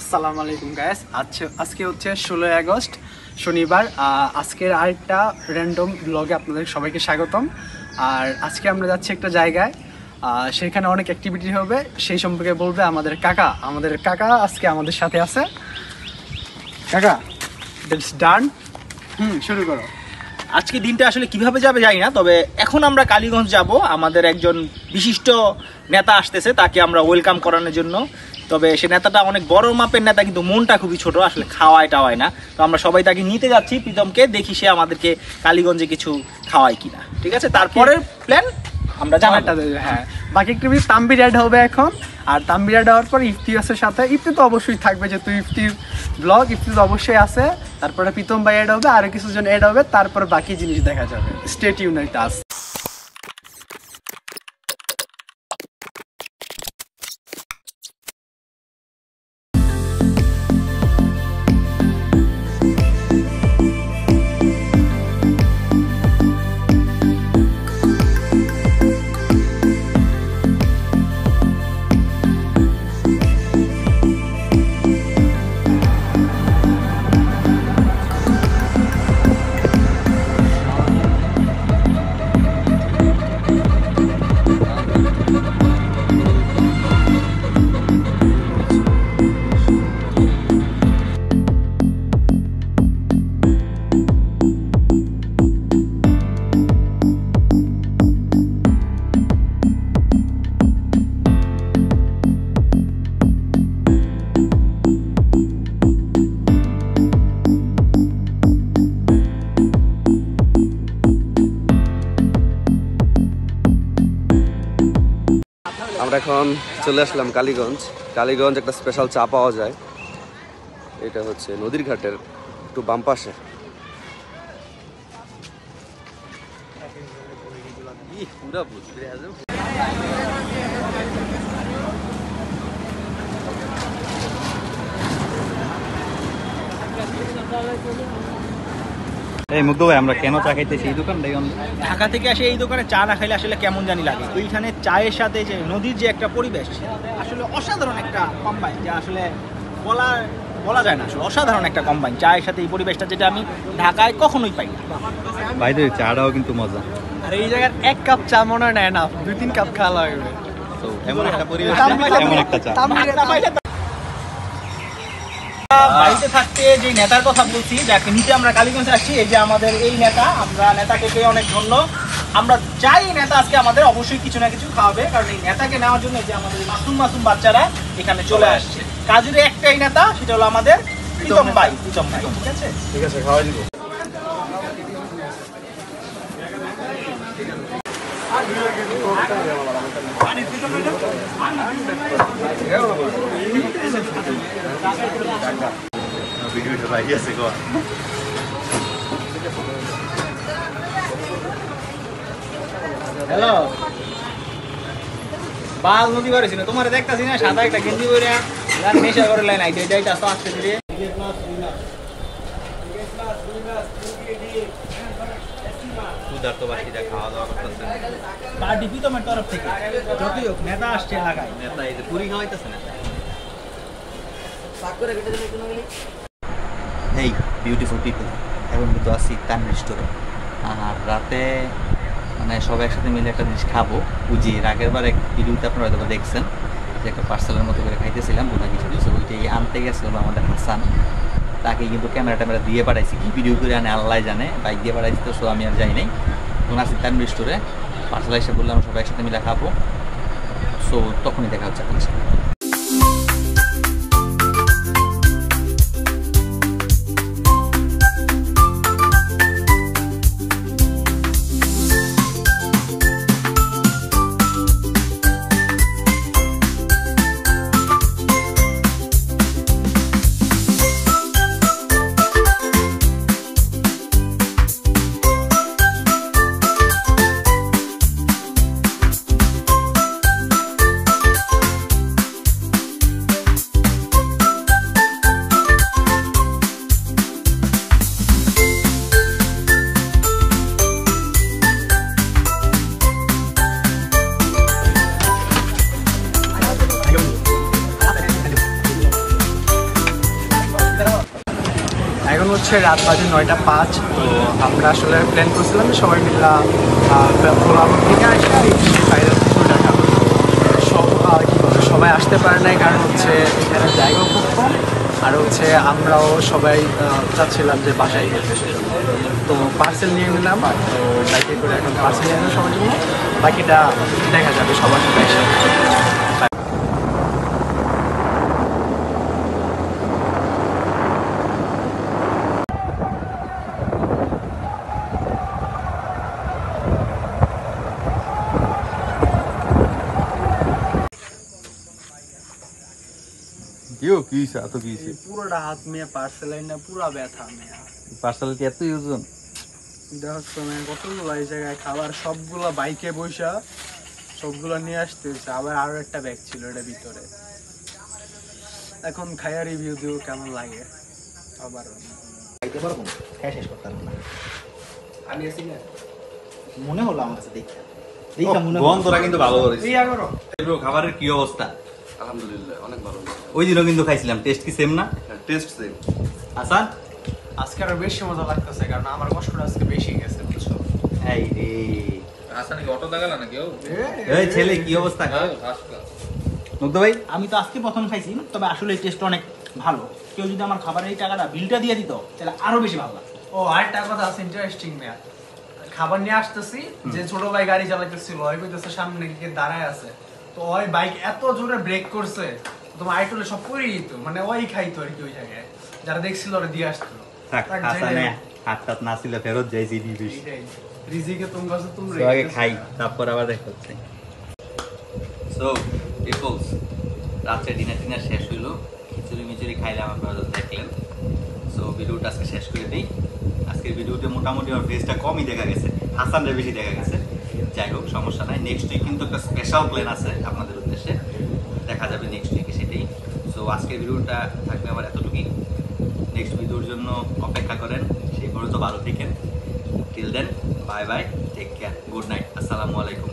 আসসালামু আলাইকুম গাইস। আজকে হচ্ছে 16 আগস্ট শনিবার। আজকের আরেকটা র্যান্ডম ব্লগে আপনাদের সবাইকে স্বাগতম। আর আজকে আমরা যাচ্ছি একটা জায়গায়, সেখানে অনেক অ্যাক্টিভিটি হবে, সেই সম্পর্কে বলবে আমাদের কাকা আজকে আমাদের সাথে আছে। কাকা, দ্যাটস ডান। শুরু করো। আজকে দিনটা আসলে কিভাবে যাবে জানি না, তবে এখন আমরা কালীগঞ্জ যাব। আমাদের একজন বিশিষ্ট নেতা আসতেছে, তাকে আমরা ওয়েলকাম করানোর জন্য। তবে সে নেতাটা অনেক বড় মাপের নেতা, কিন্তু মনটা খুবই ছোট, আসলে খাওয়ায় টাওয়ায় না। তো আমরা সবাই তাকে নিতে যাচ্ছি প্রীতমকে, দেখি সে আমাদেরকে কালীগঞ্জে কিছু খাওয়ায় কিনা। ঠিক আছে, তারপরের প্ল্যান আমরা জানাটা দেবো। হ্যাঁ, বাকি অ্যাক্টিভিটি তাম্বির অ্যাড হবে এখন। আর তাম্বির অ্যাড হওয়ার পর ইফতিয়াসের সাথে, ইফতি তো অবশ্যই থাকবে, যেহেতু ইফতির ব্লগ, ইফতি তো অবশ্যই আছে। তারপরে প্রীতম ভাই অ্যাড হবে, আরো কিছুজন অ্যাড হবে, তারপর বাকি জিনিস দেখা যাবে। Stay tune with us. আমরা এখন চলে আসলাম কালীগঞ্জ। একটা স্পেশাল চা পাওয়া যায়, এটা হচ্ছে নদীর ঘাটের একটু বাম পাশে। এই মুগ্ধ ভাই, আমরা কেন চা খাইতেছি এই দোকানটাই? ঢাকা থেকে আসে এই দোকানে চা না খাইলে আসলে কেমন জানি লাগে। ওইখানে চায়ের সাথে যে নদীর যে একটা পরিবেশ, আসলে অসাধারণ একটা কম্বাইন, যা আসলে বলা যায় না। আসলে অসাধারণ একটা কম্বাইন চায়ের সাথে এই পরিবেশটা, যেটা আমি ঢাকায় কখনোই পাই না। ভাই তো চাটাও কিন্তু মজা। আর এই জায়গার এক কাপ চা মনে হয় না, 2-3 কাপ খাওয়া লাগবে। তো এমন একটা পরিবেশ, এমন একটা চা। বাড়িতে থাকতে যে নেতার কথা বলছি, যাকে নিতে আমরা কালীগঞ্জে আসছি, এই যে আমাদের এই নেতা, আমরা নেতাকে পেয়ে অনেক ধন্য। আমরা চাই এই নেতা আজকে আমাদের অবশ্যই কিছু না কিছু খাওয়াবে, কারণ এই নেতাকে নেওয়ার জন্য যে আমাদের মাসুম বাচ্চারা এখানে চলে আসছে। কাজের একটাই নেতা, সেটা হলো আমাদের প্রীতম ভাই। ঠিক আছে, খাওয়াই দিব। হ্যালো, বাল নদী বাড়ি ছিল, তোমার দেখতেছি না, সাদা একটা গেঞ্জি পরে নেশা করে লাইন আইতে যাইতে আসতে আসতে দিয়ে পার্টি প্রীতমের তরফ থেকে যতই হোক নেতা আসছে এলাকায়। নেতা এই যে পুরি খাওয়াইতেছে না। এই বিউটিফুল পিপল, এখন কিন্তু আছি তানভীর স্টোরে। আর রাতে মানে সবাই একসাথে মিলে একটা জিনিস খাবো। উজির আগের বার এক ভিডিওতে আপনারা হয়তো দেখছেন যে একটা পার্সেলের মতো করে খাইতেছিলাম, ওটা কিছু কিছু ওইটাই আনতে গেছিলাম আমাদের হাসান। তাকে কিন্তু ক্যামেরা দিয়ে পাঠাইছি, কি ভিডিও করে আনে আল্লাহ জানে, বাইক দিয়ে পাঠাইছি, তো আমি আর যাই নাই। তখন আসি তানভীর স্টোরে, পার্সেল এসে বললাম সবাই একসাথে মিলে খাবো। সো তখনই দেখা হচ্ছে আপনার সাথে। এখন হচ্ছে রাত বাজে 9:05। তো আমরা আসলে প্ল্যান করছিলাম যে সবাই মিলে ভোলাপুর থেকে আসে ফাইনাল কিছুটা খাবো। সবাই আসতে পারে নাই, কারণ হচ্ছে এখানে জায়গাও খুব কম, আর হচ্ছে আমরাও সবাই চাচ্ছিলাম যে বাসায় যেতে, সেজন্য তো পার্সেল নিয়ে নিলাম। তো বাইকে করে এখন পার্সেল নিয়ে নিলাম সবার জন্য, বাকিটা দেখা যাবে সবার সাথে এসে। পুরোটা হাত মেয়ে পার্সেল না, পুরা ব্যথা মেয়ে। পার্সেলটি এত ওজন? দেখো মেয়ে কতগুলো এই জায়গায় খাবার, সবগুলো বাইকে বসা সবগুলো নিয়ে আসতে হচ্ছে। আবার আরো একটা ব্যাগ ছিল এটা ভিতরে। এখন খাইয়া রিভিউ দিও কেমন লাগে। আবার খাইতে পারবো না, খাই শেষ করতে পারবো না। আমি আছি না, মনে হলো আমার কাছে দেখা মনে হলো। গন্ধটা কিন্তু ভালো করেছে। ইয়া করো। ব্রো, খাবারের কি অবস্থা? আলহামদুলিল্লাহ অনেক ভালো। ওই দিনও কিন্তু খাইছিলাম, টেস্ট কি সেম না? Test same. আসান, আজকে আরো বেশি মজা লাগতেছে, কারণ আমার কষ্টটা আজকে বেশি গেছে, বুঝছো? এই রে আসানি অটো দেখালা না কেউ? এই ছেলে কি অবস্থা? First class. মুগ্ধ ভাই, আমি তো আজকে প্রথম খাইছি, তবে আসলে টেস্ট অনেক ভালো। কেউ যদি আমার খাবারের এই টাকাটা বিলটা দিয়ে দিত তাহলে আরো বেশি ভালো লাগতো। ও আরেকটা কথা আছে ইন্টারেস্টিং মেয়া, খাবার নিয়ে আসতেছি, যে ছোট ভাই গাড়ি চালাইতেছিল ওই কইতেছে সামনে গিয়ে দাঁড়ায় আছে, তো ওই বাইক এত জোরে ব্রেক করছে তোমার আইটলে সব পড়ে যেত, মানে ওই খাইতো আর কি ওই জায়গায়, যারা দেখছিল ওরা দিয়ে আসতো। থাক থাক, আসানে যাই হাত টাত না ছিল, ফেরত যাইছি দিবিস। এইটাই। রিজিকে তোমরা তোমরা তো আগে খাই, তারপর আবার দেখা হচ্ছে। সো পিপলস, রাত্রে ডিনার শেষ হইলো, খিচুড়ি মিচুড়ি খাইলাম, আপনারা তো দেখলেন। সো ভিডিওটা আজকে শেষ করে দিই। আজকের ভিডিওতে মোটামুটি আমার ফেসটা কমই দেখা গেছে, হাসানরে বেশি দেখা গেছে। যাই হোক, সমস্যা নাই। নেক্সট উইক কিন্তু একটা স্পেশাল প্ল্যান আছে আপনাদের উদ্দেশ্যে, দেখা যাবে নেক্সট উইকে সেটাই। সো আজকের ভিডিওটা থাকবে আমার এতটুকুই। নেক্সট ভিডিওর জন্য অপেক্ষা করেন, সেই পর্যন্ত ভালো থাকেন। Till then, bye bye, take care, good night, আসসালামু আলাইকুম।